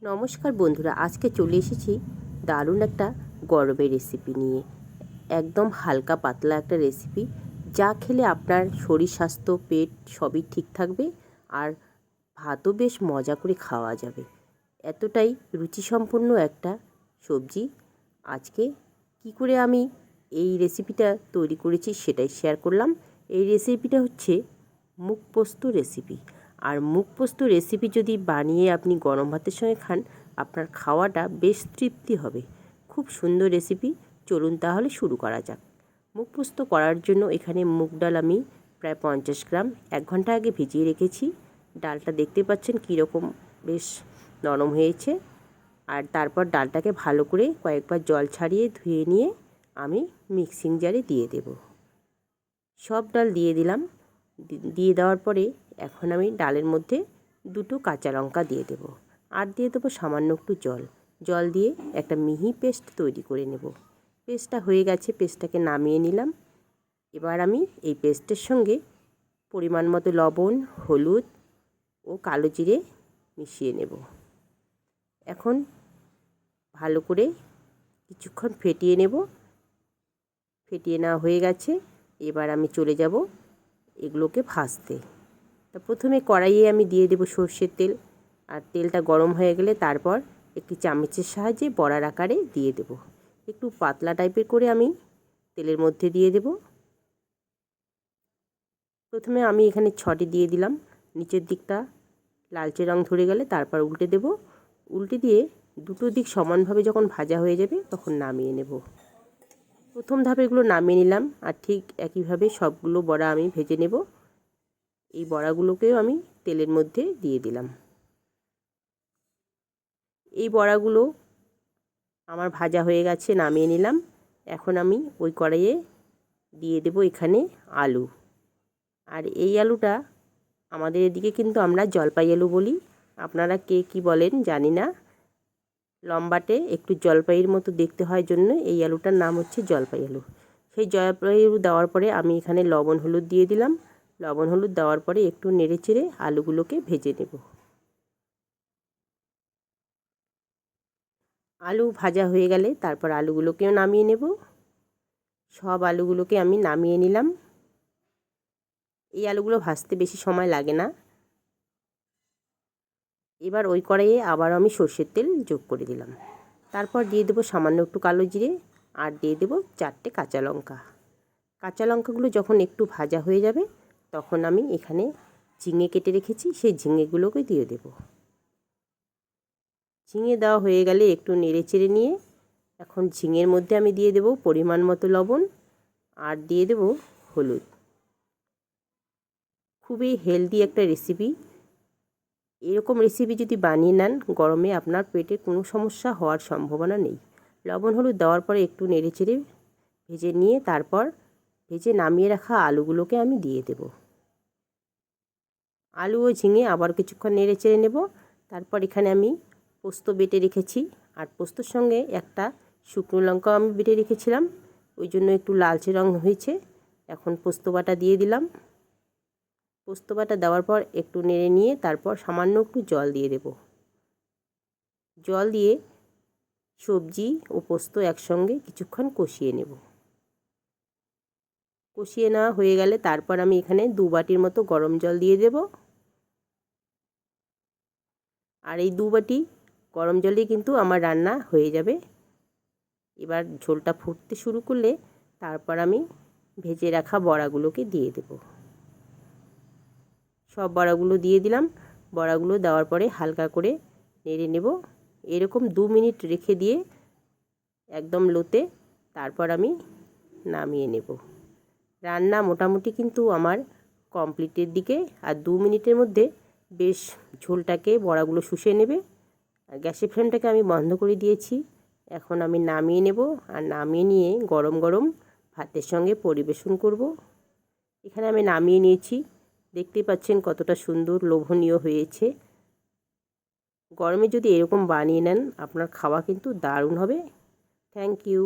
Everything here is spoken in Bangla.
নমস্কার বন্ধুরা, আজকে চলে এসেছি দারুণ একটা গরমের রেসিপি নিয়ে। একদম হালকা পাতলা একটা রেসিপি, যা খেলে আপনার শরীর স্বাস্থ্য পেট সবই ঠিক থাকবে আর ভাতও বেশ মজা করে খাওয়া যাবে। এতটাই রুচিসম্পন্ন একটা সবজি। আজকে কি করে আমি এই রেসিপিটা তৈরি করেছি সেটাই শেয়ার করলাম। এই রেসিপিটা হচ্ছে মুগ পোস্ত রেসিপি। আর মুগ পোস্ত রেসিপি যদি বানিয়ে আপনি গরম ভাতের সঙ্গে খান, আপনার খাওয়াটা বেশ তৃপ্তি হবে। খুব সুন্দর রেসিপি। চলুন তাহলে শুরু করা যাক। মুগ পোস্ত করার জন্য এখানে মুগ ডাল আমি প্রায় 50 গ্রাম 1 ঘন্টা আগে ভিজিয়ে রেখেছি। ডালটা দেখতে পাচ্ছেন কীরকম বেশ নরম হয়েছে। আর তারপর ডালটাকে ভালো করে কয়েকবার জল ছাড়িয়ে ধুয়ে নিয়ে আমি মিক্সিং জারে দিয়ে দেব। সব ডাল দিয়ে দিলাম। দিয়ে দেওয়ার পরে এখন আমি ডালের মধ্যে 2টো কাঁচা লঙ্কা দিয়ে দেব। আর দিয়ে দেবো সামান্য একটু জল দিয়ে একটা মিহি পেস্ট তৈরি করে নেব। পেস্টটা হয়ে গেছে, পেস্টটাকে নামিয়ে নিলাম। এবার আমি এই পেস্টের সঙ্গে পরিমাণ মতো লবণ, হলুদ ও কালো জিরে মিশিয়ে নেব। এখন ভালো করে কিছুক্ষণ ফেটিয়ে নেব। ফেটিয়ে নেওয়া হয়ে গেছে। এবার আমি চলে যাব এগুলোকে ভাজতে। তা প্রথমে কড়াইয়ে আমি দিয়ে দেব সর্ষের তেল। আর তেলটা গরম হয়ে গেলে তারপর একটি চামচের সাহায্যে বড়ার আকারে দিয়ে দেব। একটু পাতলা টাইপের করে আমি তেলের মধ্যে দিয়ে দেব। প্রথমে আমি এখানে 6টি দিয়ে দিলাম। নিচের দিকটা লালচে রং ধরে গেলে তারপর উল্টে দেব। উল্টে দিয়ে দুটো দিক সমানভাবে যখন ভাজা হয়ে যাবে তখন নামিয়ে নেব। প্রথম ধাপে এগুলো নামিয়ে নিলাম। আর ঠিক একইভাবে সবগুলো বড়া আমি ভেজে নেব। এই বড়াগুলোকেও আমি তেলের মধ্যে দিয়ে দিলাম। এই বড়াগুলো আমার ভাজা হয়ে গেছে, নামিয়ে নিলাম। এখন আমি ওই কড়াইয়ে দিয়ে দেব এখানে আলু। আর এই আলুটা আমাদের এদিকে কিন্তু আমরা জলপাই আলু বলি, আপনারা কে কী বলেন জানি না। লম্বাটে একটু জলপাইয়ের মতো দেখতে হয় জন্য এই আলুটার নাম হচ্ছে জলপাই আলু। সেই জলপাই আলু দেওয়ার পরে আমি এখানে লবণ হলুদ দিয়ে দিলাম। লবণ হলুদ দেওয়ার পরে একটু নেড়ে চেড়ে আলুগুলোকে ভেজে নেব। আলু ভাজা হয়ে গেলে তারপর আলুগুলোকেও নামিয়ে নেব। সব আলুগুলোকে আমি নামিয়ে নিলাম। এই আলুগুলো ভাজতে বেশি সময় লাগে না। এবার ওই কড়াইয়ে আবার আমি সর্ষের তেল যোগ করে দিলাম। তারপর দিয়ে দেবো সামান্য একটু কালো জিরে। আর দিয়ে দেবো 4টে কাঁচা লঙ্কা। কাঁচা লঙ্কাগুলো যখন একটু ভাজা হয়ে যাবে তখন আমি এখানে ঝিঙে কেটে রেখেছি, সেই ঝিঙেগুলোকে দিয়ে দেব। ঝিঙে দেওয়া হয়ে গেলে একটু নেড়ে চেড়ে নিয়ে এখন ঝিঙের মধ্যে আমি দিয়ে দেব পরিমাণ মতো লবণ। আর দিয়ে দেব হলুদ। খুবই হেলদি একটা রেসিপি। এরকম রেসিপি যদি বানিয়ে নেন, গরমে আপনার পেটে কোনো সমস্যা হওয়ার সম্ভাবনা নেই। লবণ হলুদ দেওয়ার পরে একটু নেড়ে চেড়ে ভেজে নিয়ে তারপর ভেজে নামিয়ে রাখা আলুগুলোকে আমি দিয়ে দেব। আলু ও ঝিঙে আবার কিছুক্ষণ নেড়ে চেড়ে নেব। তারপর এখানে আমি পোস্ত বেটে রেখেছি। আর পোস্তর সঙ্গে একটা শুকনো লঙ্কাও আমি বেটে রেখেছিলাম, ওই জন্য একটু লালচে রং হয়েছে। এখন পোস্ত বাটা দিয়ে দিলাম। পোস্ত বাটা দেওয়ার পর একটু নেড়ে নিয়ে তারপর সামান্য একটু জল দিয়ে দেব। জল দিয়ে সবজি ও পোস্ত একসঙ্গে কিছুক্ষণ কষিয়ে নেব। কষিয়ে নেওয়া হয়ে গেলে তারপর আমি এখানে 2 বাটির মতো গরম জল দিয়ে দেব। আর এই 2 বাটি গরম জলেই কিন্তু আমার রান্না হয়ে যাবে। এবার ঝোলটা ফুটতে শুরু করলে তারপর আমি ভেজে রাখা বড়াগুলোকে দিয়ে দেব। সব বড়াগুলো দিয়ে দিলাম। বড়াগুলো দেওয়ার পরে হালকা করে নেড়ে নেব। এরকম 2 মিনিট রেখে দিয়ে একদম লোতে তারপর আমি নামিয়ে নেব। রান্না মোটামুটি কিন্তু আমার কমপ্লিটের দিকে। আর 2 মিনিটের মধ্যে বেশ ঝোলটাকে বড়াগুলো শুষে নেবে। আর গ্যাসের ফ্লেমটাকে আমি বন্ধ করে দিয়েছি। এখন আমি নামিয়ে নেব। আর নামিয়ে নিয়ে গরম গরম ভাতের সঙ্গে পরিবেশন করব। এখানে আমি নামিয়ে নিয়েছি। দেখতেই পাচ্ছেন কতটা সুন্দর লোভনীয় হয়েছে। গরমে যদি এরকম বানিয়ে নেন, আপনার খাওয়া কিন্তু দারুণ হবে। Thank you.